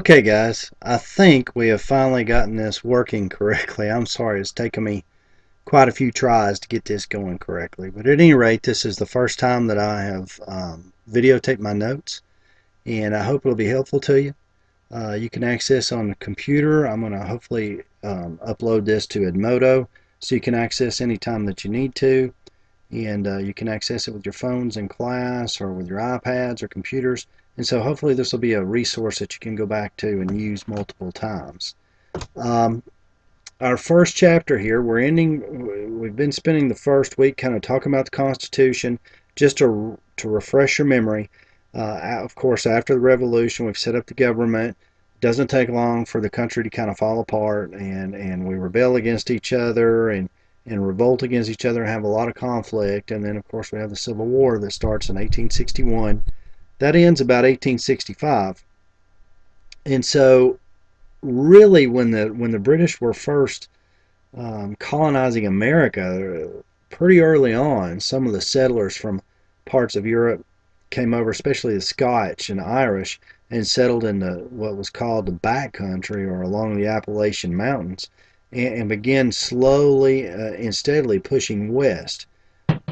Okay, guys, I think we have finally gotten this working correctly. I'm sorry, it's taken me quite a few tries to get this going correctly. But at any rate, this is the first time that I have videotaped my notes, and I hope it'll be helpful to you. You can access on the computer. I'm going to hopefully upload this to Edmodo so you can access anytime that you need to. And you can access it with your phones in class or with your iPads or computers. And so hopefully this will be a resource that you can go back to and use multiple times. Um, our first chapter here, we've been spending the first week kind of talking about the Constitution, just to refresh your memory. Of course, after the Revolution, we've set up the government. It doesn't take long for the country to kind of fall apart, and we rebel against each other and revolt against each other and have a lot of conflict. And then, of course, we have the Civil War that starts in 1861. That ends about 1865. And so really when the British were first colonizing America, pretty early on, some of the settlers from parts of Europe came over, especially the Scotch and Irish, and settled in what was called the back country or along the Appalachian Mountains, and began slowly and steadily pushing west.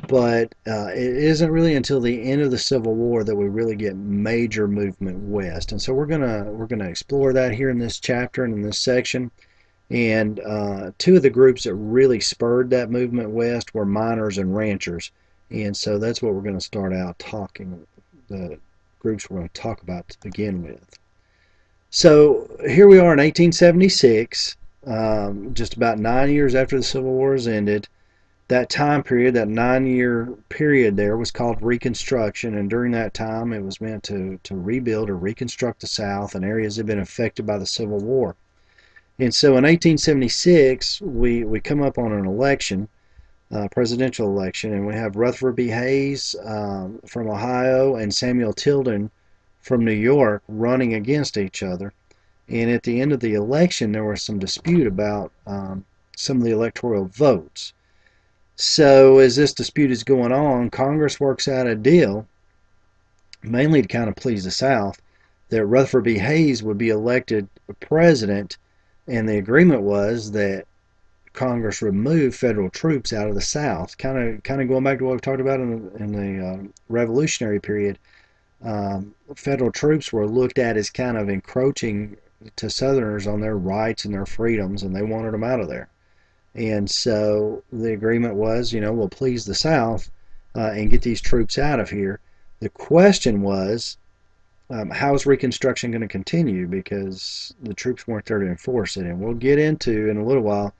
But it isn't really until the end of the Civil War that we really get major movement west, and so we're gonna explore that here in this chapter and in this section. And two of the groups that really spurred that movement west were miners and ranchers, and so that's what we're going to start out talking. The groups we're going to talk about to begin with. So here we are in 1876, just about 9 years after the Civil War has ended. That time period, that 9 year period there, was called Reconstruction, and during that time it was meant to rebuild or reconstruct the South and areas that had been affected by the Civil War. And so in 1876, we come up on an election, presidential election, and we have Rutherford B. Hayes from Ohio and Samuel Tilden from New York running against each other. And at the end of the election, there was some dispute about some of the electoral votes. So as this dispute is going on, Congress works out a deal, mainly to kind of please the South, that Rutherford B. Hayes would be elected president, and the agreement was that Congress remove federal troops out of the South. Kind of going back to what we talked about in the Revolutionary period. Federal troops were looked at as kind of encroaching to Southerners on their rights and their freedoms, and they wanted them out of there. And so the agreement was, we'll please the South and get these troops out of here. The question was, how is Reconstruction going to continue? Because the troops weren't there to enforce it. And we'll get into in a little while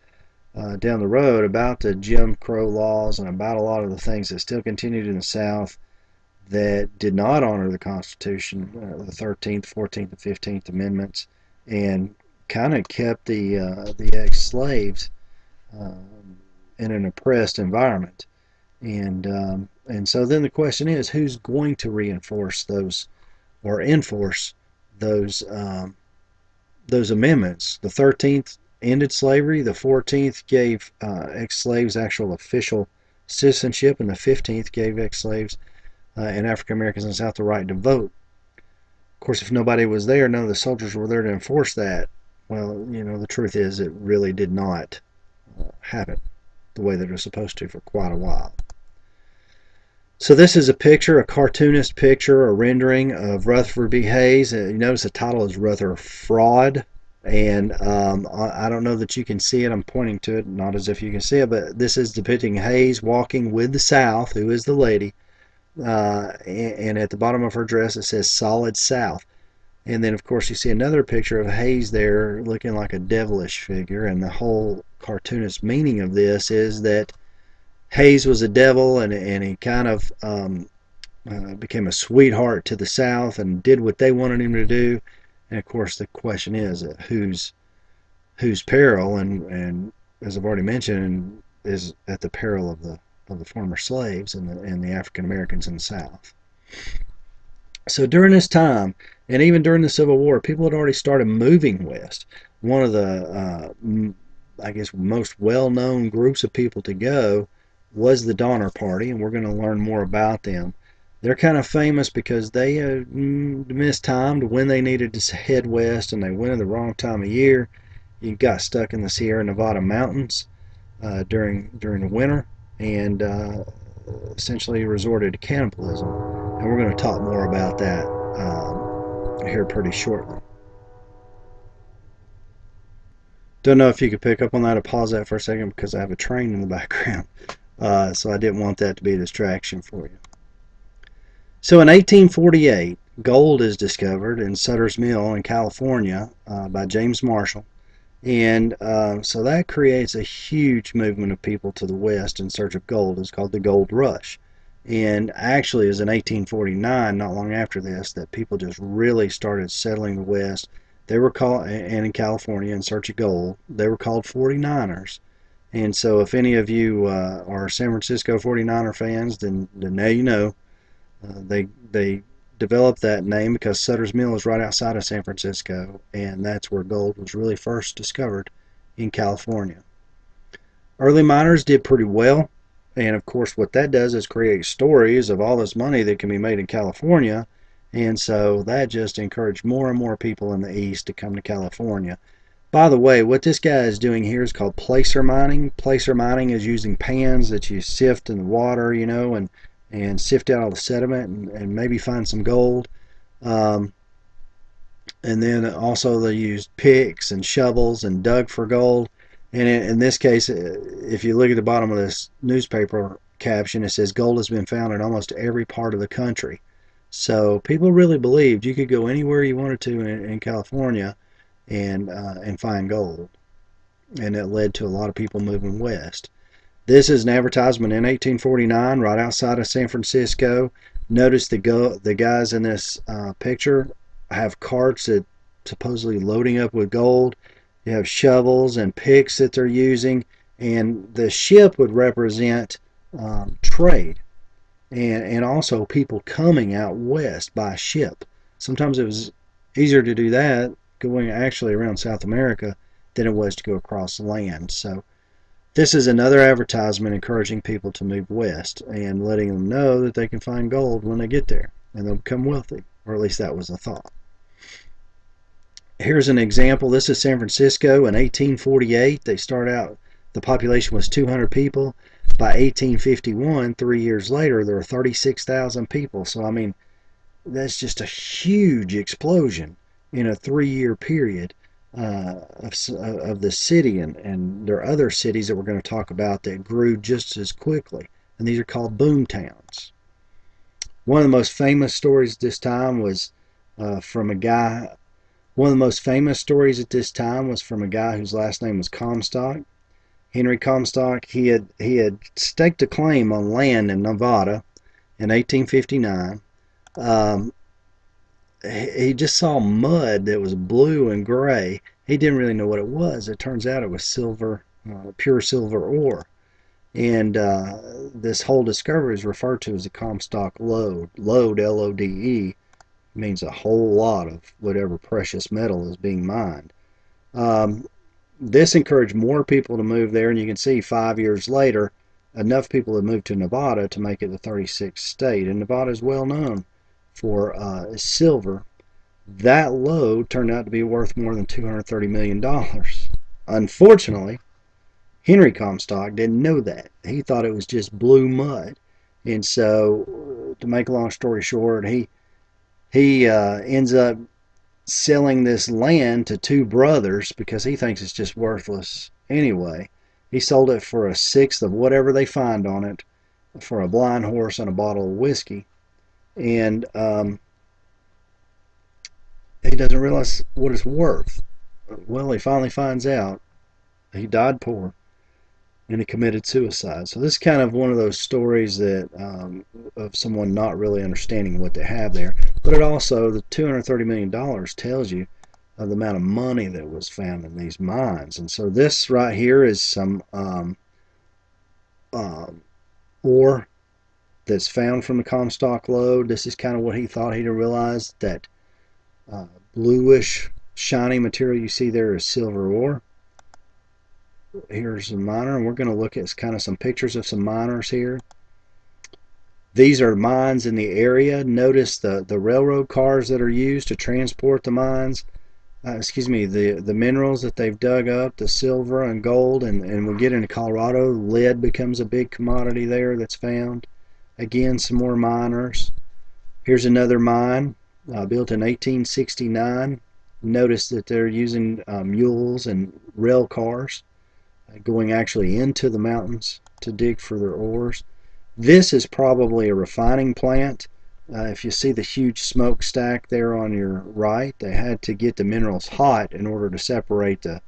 down the road about the Jim Crow laws and about a lot of the things that still continued in the South that did not honor the Constitution, the 13th, 14th, and 15th Amendments, and kind of kept the ex-slaves in an oppressed environment. And so then the question is, who's going to reinforce those or enforce those amendments? The 13th ended slavery. The 14th gave ex-slaves actual official citizenship, and the 15th gave ex-slaves and African Americans in the South the right to vote. Of course, if nobody was there, none of the soldiers were there to enforce that. Well, the truth is it really did not happen the way that it was supposed to for quite a while. So this is a picture, a cartoonist picture, a rendering of Rutherford B. Hayes. You notice the title is Ruther Fraud, and I don't know that you can see it. I'm pointing to it, not as if you can see it, but this is depicting Hayes walking with the South, who is the lady, and at the bottom of her dress it says Solid South. And then, of course, you see another picture of Hayes there looking like a devilish figure, and the whole cartoonist meaning of this is that Hayes was a devil, and he kind of became a sweetheart to the South and did what they wanted him to do. And, of course, the question is whose peril, and as I've already mentioned, is at the peril of the former slaves and the African Americans in the South. So during this time, and even during the Civil War, people had already started moving west. One of the, I guess, most well-known groups of people to go was the Donner Party, and we're going to learn more about them. They're kind of famous because they mistimed when they needed to head west, and they went at the wrong time of year. You got stuck in the Sierra Nevada mountains during the winter, and essentially resorted to cannibalism. And we're going to talk more about that here pretty shortly. Don't know if you could pick up on that. I'll pause that for a second because I have a train in the background. So I didn't want that to be a distraction for you. So in 1848, gold is discovered in Sutter's Mill in California by James Marshall. And so that creates a huge movement of people to the west in search of gold. It's called the Gold Rush. And actually, it was in 1849, not long after this, that people just really started settling the west. They were called, and in California, in search of gold, they were called 49ers. And so, if any of you are San Francisco 49er fans, then now you know. They developed that name because Sutter's Mill is right outside of San Francisco, and that's where gold was really first discovered in California. Early miners did pretty well, and of course, what that does is create stories of all this money that can be made in California, and so that just encouraged more and more people in the East to come to California. By the way, what this guy is doing here is called placer mining. Placer mining is using pans that you sift in the water, and sift out all the sediment and maybe find some gold. Um, and then also they used picks and shovels and dug for gold. And in this case, if you look at the bottom of this newspaper caption, it says gold has been found in almost every part of the country. So people really believed you could go anywhere you wanted to in California and find gold, and it led to a lot of people moving west. This is an advertisement in 1849 right outside of San Francisco. Notice the guys in this picture have carts that supposedly loading up with gold. You have shovels and picks that they're using, and the ship would represent trade and also people coming out west by ship. Sometimes it was easier to do that going actually around South America than it was to go across land. So this is another advertisement encouraging people to move west and letting them know that they can find gold when they get there and they'll become wealthy, or at least that was the thought. Here's an example. This is San Francisco in 1848. They start out, the population was 200 people. By 1851, 3 years later, there were 36,000 people. So, I mean, that's just a huge explosion in a 3 year period of the city. And there are other cities that we're going to talk about that grew just as quickly. And these are called boom towns. One of the most famous stories at this time was from a guy. One of the most famous stories at this time was from a guy whose last name was Comstock. Henry Comstock. He had staked a claim on land in Nevada in 1859. Um, he just saw mud that was blue and gray. He didn't really know what it was. It turns out it was silver, pure silver ore. And this whole discovery is referred to as the Comstock lode. Lode, L-O-D-E, means a whole lot of whatever precious metal is being mined. Um, this encouraged more people to move there, and you can see 5 years later, enough people had moved to Nevada to make it the 36th state. And Nevada is well known for silver. That lode turned out to be worth more than $230 million. Unfortunately, Henry Comstock didn't know that. He thought it was just blue mud. And so, to make a long story short, he ends up selling this land to two brothers because he thinks it's just worthless anyway. He sold it for a sixth of whatever they find on it for a blind horse and a bottle of whiskey. And he doesn't realize what it's worth. Well, he finally finds out. He died poor and he committed suicide. So this is kind of one of those stories that of someone not really understanding what they have there. But it also, the $230 million tells you of the amount of money that was found in these mines. And so this right here is some ore that's found from the Comstock lode. This is kind of what he thought he'd realized, that bluish shiny material you see there is silver ore. Here's a miner, and we're going to look at kind of some pictures of some miners here. These are mines in the area. Notice the railroad cars that are used to transport the mines. The minerals that they've dug up, the silver and gold, and we get into Colorado, lead becomes a big commodity there that's found. Again, some more miners. Here's another mine built in 1869. Notice that they're using mules and rail cars going actually into the mountains to dig for their ores. This is probably a refining plant. If you see the huge smokestack there on your right, they had to get the minerals hot in order to separate the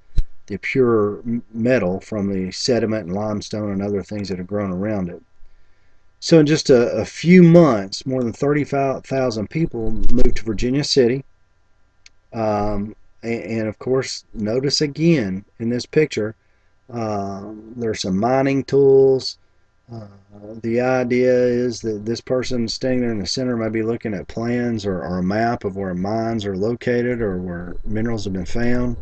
pure metal from the sediment and limestone and other things that have grown around it. So in just a few months, more than 35,000 people moved to Virginia City. And of course, notice again in this picture, there's some mining tools. The idea is that this person standing there in the center might be looking at plans or a map of where mines are located or where minerals have been found.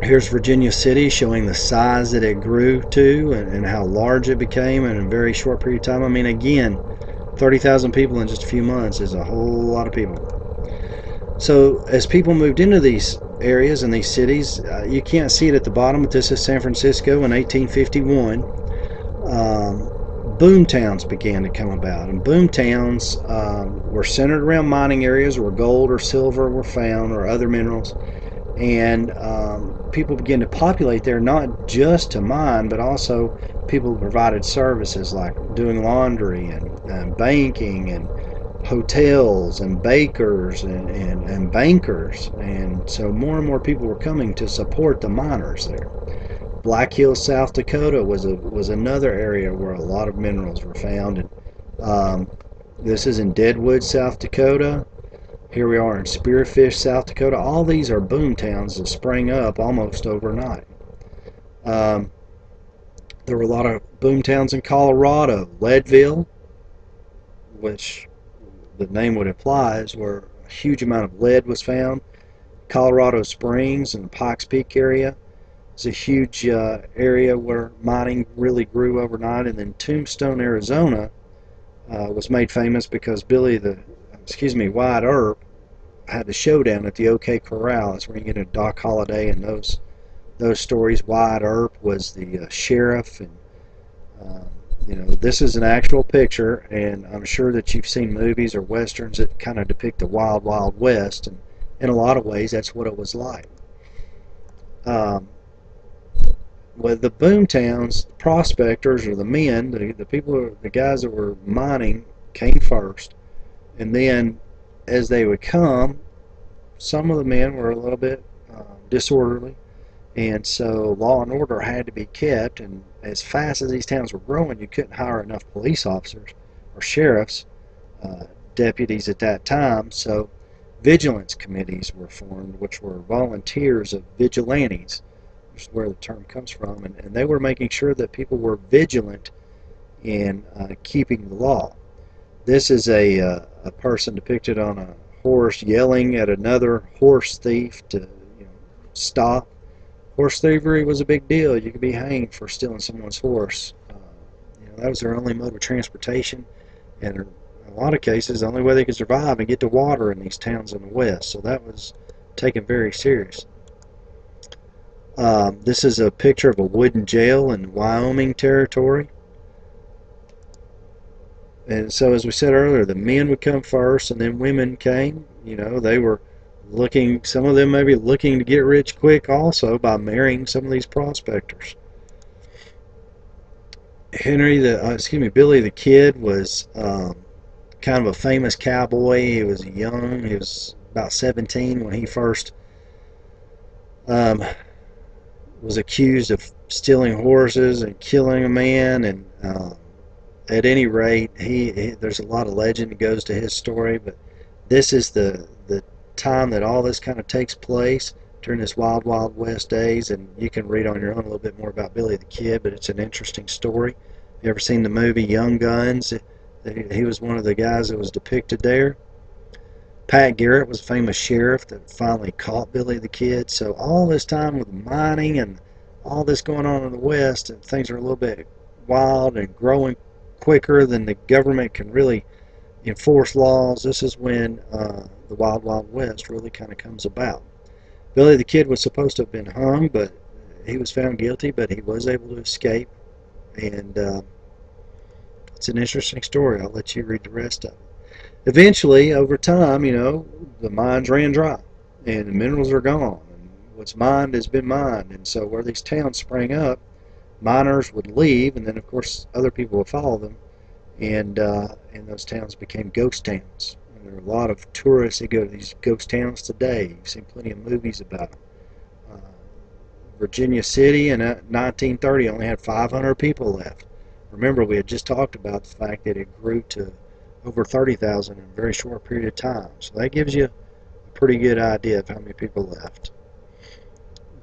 Here's Virginia City showing the size that it grew to and how large it became in a very short period of time. I mean, again, 30,000 people in just a few months is a whole lot of people. So as people moved into these areas and these cities, you can't see it at the bottom, but this is San Francisco in 1851. Boom towns began to come about, and boom towns were centered around mining areas where gold or silver were found or other minerals, and people began to populate there not just to mine, but also people provided services like doing laundry and banking and hotels and bakers and bankers, and so more and more people were coming to support the miners there. Black Hills, South Dakota was another area where a lot of minerals were found, and this is in Deadwood, South Dakota. Here we are in Spearfish, South Dakota. All these are boom towns that sprang up almost overnight. There were a lot of boom towns in Colorado. Leadville, which the name would imply is where a huge amount of lead was found. Colorado Springs and Pikes Peak area is a huge area where mining really grew overnight. And then Tombstone, Arizona was made famous because Wyatt Earp had the showdown at the OK Corral. That's where you get into Doc Holliday and those stories. Wyatt Earp was the sheriff, and this is an actual picture, and I'm sure that you've seen movies or westerns that kind of depict the wild, wild west, and in a lot of ways that's what it was like. With the boom towns, the prospectors or the men, the guys that were mining came first, and then as they would come, some of the men were a little bit disorderly, and so law and order had to be kept, and as fast as these towns were growing, you couldn't hire enough police officers or sheriffs, deputies at that time, so vigilance committees were formed, which were volunteers of vigilantes, which is where the term comes from, and they were making sure that people were vigilant in keeping the law. This is a person depicted on a horse yelling at another horse thief to stop. Horse thievery was a big deal. You could be hanged for stealing someone's horse. That was their only mode of transportation, and in a lot of cases, the only way they could survive and get to water in these towns in the west. So that was taken very serious. This is a picture of a wooden jail in Wyoming territory. And so, as we said earlier, the men would come first, and then women came. They were looking, some of them maybe looking to get rich quick also by marrying some of these prospectors. Billy the Kid was kind of a famous cowboy. He was young. He was about 17 when he first was accused of stealing horses and killing a man, and at any rate, there's a lot of legend that goes to his story, but this is the time that all this kind of takes place during this wild, wild west days, and you can read on your own a little bit more about Billy the Kid, but it's an interesting story. You ever seen the movie Young Guns? He was one of the guys that was depicted there. Pat Garrett was a famous sheriff that finally caught Billy the Kid. So all this time with mining and all this going on in the west, things are a little bit wild and growing quicker than the government can really enforce laws. This is when the Wild Wild West really kind of comes about. Billy the Kid was supposed to have been hung, but he was found guilty, but he was able to escape. And it's an interesting story. I'll let you read the rest of it. Eventually, over time, the mines ran dry and the minerals are gone. And what's mined has been mined. And so where these towns sprang up, miners would leave, and then, of course, other people would follow them. And those towns became ghost towns. And there are a lot of tourists that go to these ghost towns today. You've seen plenty of movies about them. Uh, Virginia City in 1930 only had 500 people left. Remember, we had just talked about the fact that it grew to over 30,000 in a very short period of time. So that gives you a pretty good idea of how many people left.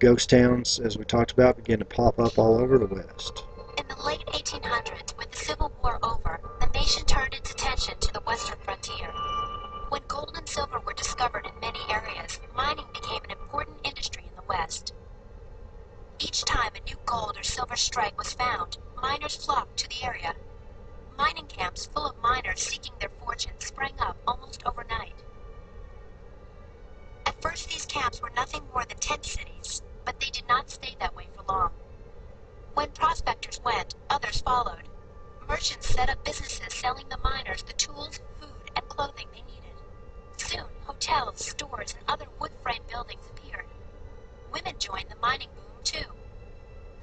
Ghost towns, as we talked about, began to pop up all over the West. In the late 1800s, with the Civil War over, the nation turned its attention to the western frontier. When gold and silver were discovered in many areas, mining became an important industry in the West. Each time a new gold or silver strike was found, miners flocked to the area. Mining camps full of miners seeking their fortunes sprang up almost overnight. At first, these camps were nothing more than tent cities, but they did not stay that way for long. When prospectors went, others followed. Merchants set up businesses selling the miners the tools, food, and clothing they needed. Soon, hotels, stores, and other wood-frame buildings appeared. Women joined the mining boom, too.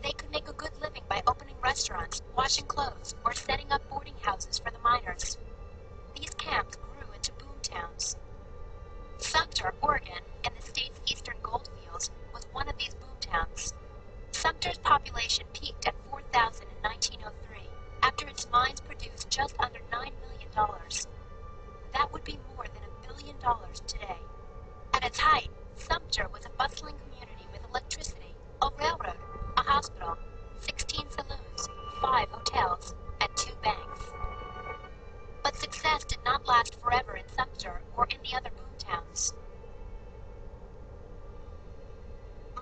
They could make a good living by opening restaurants, washing clothes, or setting up boarding houses for the miners. These camps grew into boom towns. Sumter, Oregon, in the state's eastern goldfields, was one of these boom towns. Sumter's population peaked at 4,000 in 1903, after its mines produced just under $9 million. That would be more than $1 billion today. At its height, Sumter was a bustling community with electricity, a railroad, a hospital, 16 saloons, 5 hotels, and 2 banks. But success did not last forever in Sumter or in the other boom towns.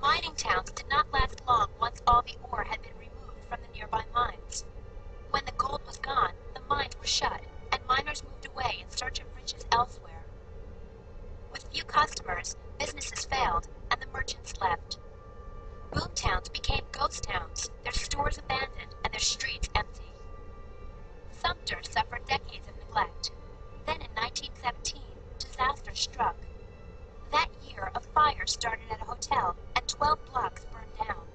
Mining towns did not last long once all the ore had been removed from the nearby mines. When the gold was gone, the mines were shut, and miners moved away in search of riches elsewhere. With few customers, businesses failed, and the merchants left. Boom towns became ghost towns, their stores abandoned and their streets empty. Sumter suffered decades of neglect. Then in 1917, disaster struck. That year, a fire started at a hotel, and 12 blocks burned down.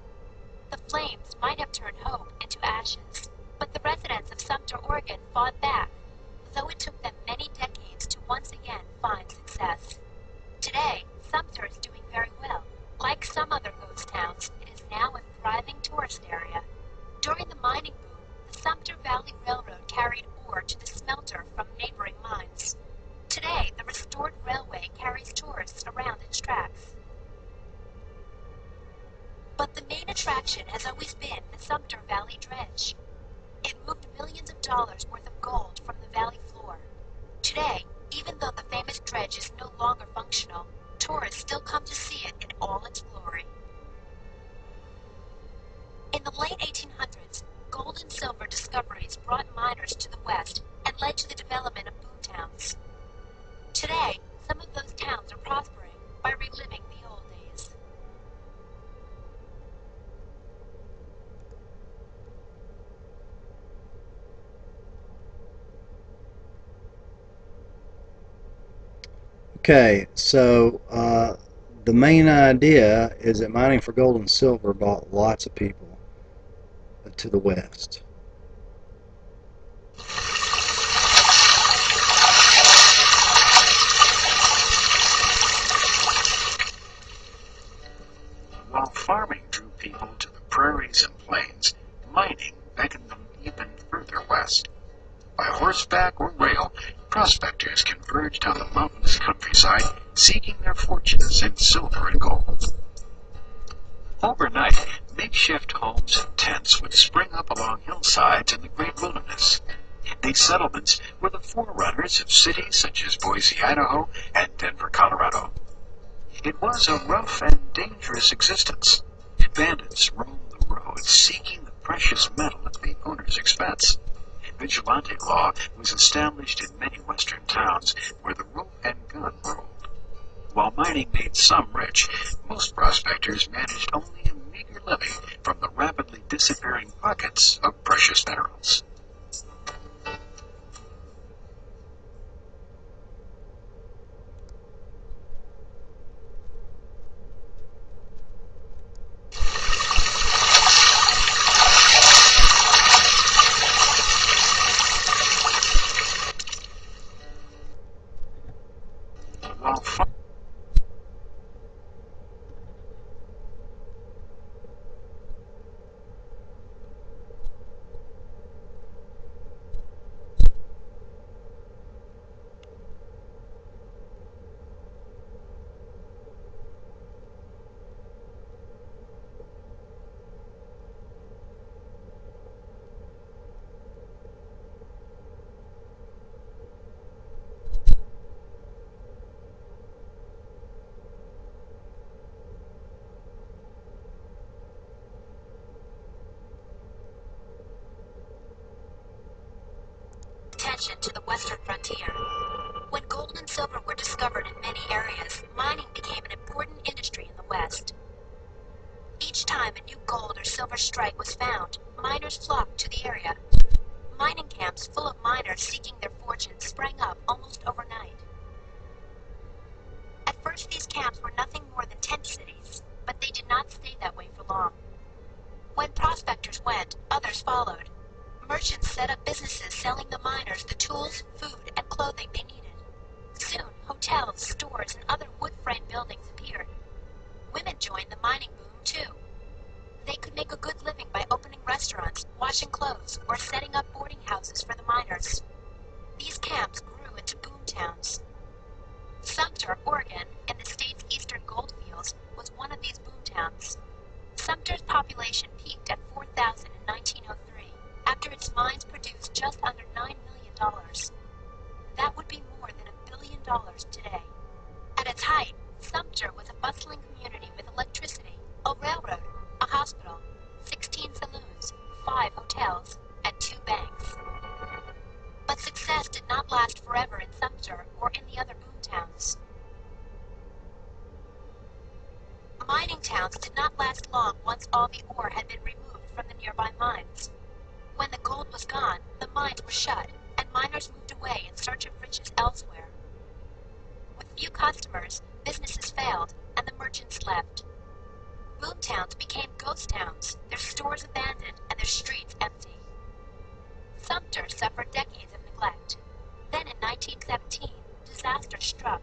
The flames might have turned hope into ashes, but the residents of Sumter, Oregon fought back, though it took them many decades to once again find success. Today, Sumter is doing very well. Like some other ghost towns, it is now a thriving tourist area. During the mining boom, the Sumter Valley Railroad carried ore to the smelter from neighboring mines. Today, the restored railway carries tourists around its tracks. But the main attraction has always been the Sumter Valley Dredge. It moved millions of dollars worth of gold from the valley floor. Today, even though the famous dredge is no longer functional, tourists still come to see it in all its glory. In the late 1800s, gold and silver discoveries brought miners to the west and led to the development of boom towns. Today, some of those towns are prospering by reliving the old days. Okay, so the main idea is that mining for gold and silver brought lots of people to the West. While farming drew people to the prairies and plains, mining beckoned them even further west. By horseback or rail, prospectors converged on the mountainous countryside, seeking their fortunes in silver and gold. Overnight, makeshift homes and tents would spring up along hillsides in the great wilderness. These settlements were the forerunners of cities such as Boise, Idaho, and Denver, Colorado. It was a rough and dangerous existence. Bandits roamed the roads, seeking the precious metal at the owner's expense. Vigilante law was established in many western towns where the rope and gun ruled. While mining made some rich, most prospectors managed only a meager living from the rapidly disappearing pockets of precious minerals. While attention to the western frontier. When gold and silver were discovered in many areas, mining became an important industry in the West. Each time a new gold or silver strike was found, miners flocked to the area. Mining camps full of miners seeking their fortunes sprang up almost overnight. At first, these camps were nothing more than tent cities, but they did not stay that way for long. When prospectors went, others followed. Merchants set up businesses selling the miners the tools, food, and clothing they needed. Soon, hotels, stores, and other wood-frame buildings appeared. Women joined the mining boom, too. They could make a good living by opening restaurants, washing clothes, or setting up boarding houses for the miners. These camps grew into boom towns. Sumter, Oregon, in the state's eastern gold fields, was one of these boom towns. Sumter's population peaked at 4,000 in 1903, after its mines produced just under $9 million. That would be more than $1 billion today. At its height, Sumter was a bustling community with electricity, a railroad, a hospital, 16 saloons, 5 hotels, and 2 banks. But success did not last forever in Sumter or in the other boom towns. Mining towns did not last long once all the ore had been removed from the nearby mines. When the gold was gone, the mines were shut, and miners moved away in search of riches elsewhere. With few customers, businesses failed, and the merchants left. Boom towns became ghost towns, their stores abandoned and their streets empty. Sumter suffered decades of neglect. Then in 1917, disaster struck.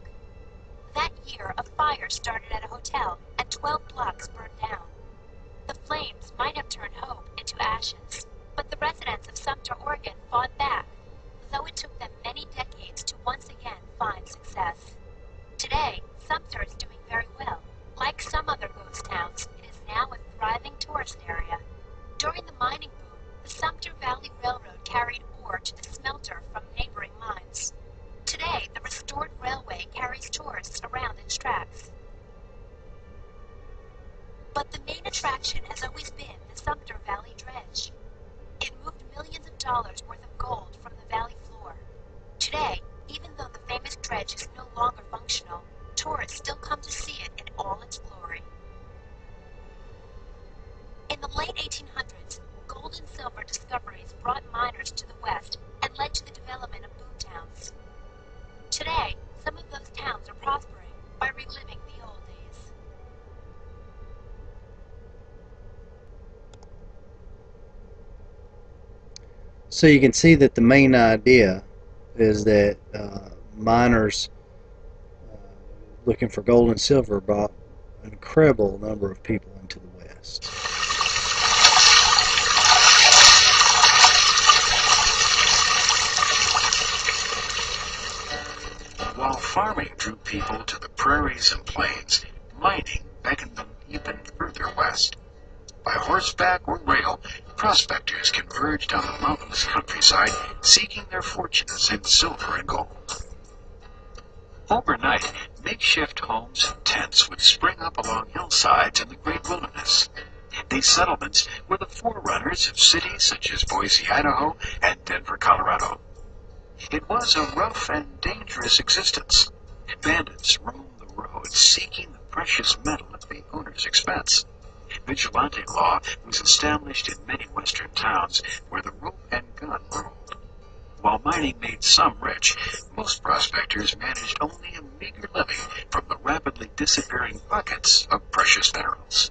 That year, a fire started at a hotel, and 12 blocks burned down. The flames might have turned hope into ashes, but the residents of Sumter, Oregon fought back, though it took them many decades to once again find success. Today, Sumter is doing very well. Like some other ghost towns, it is now a thriving tourist area. During the mining boom, the Sumter Valley Railroad carried ore to the smelter from neighboring mines. Today, the restored railway carries tourists around its tracks. But the main attraction has always been the Sumter Valley Dredge. It moved millions of dollars worth of gold from the valley floor. Today, even though the famous dredge is no longer functional, tourists still come to see it in all its glory. In the late 1800s, gold and silver discoveries brought miners to the west and led to the development of boom towns. Today, some of those towns are prospering by reliving the old days. So you can see that the main idea is that miners uh, looking for gold and silver brought an incredible number of people into the West. While farming drew people to the prairies and plains, mining beckoned them even further west. By horseback or rail, prospectors converged on the mountainous countryside, seeking their fortunes in silver and gold. Overnight, makeshift homes and tents would spring up along hillsides in the great wilderness. These settlements were the forerunners of cities such as Boise, Idaho, and Denver, Colorado. It was a rough and dangerous existence. Bandits roamed the roads seeking the precious metal at the owner's expense. Vigilante law was established in many western towns where the rope and gun ruled. While mining made some rich, most prospectors managed only a meager living from the rapidly disappearing buckets of precious minerals.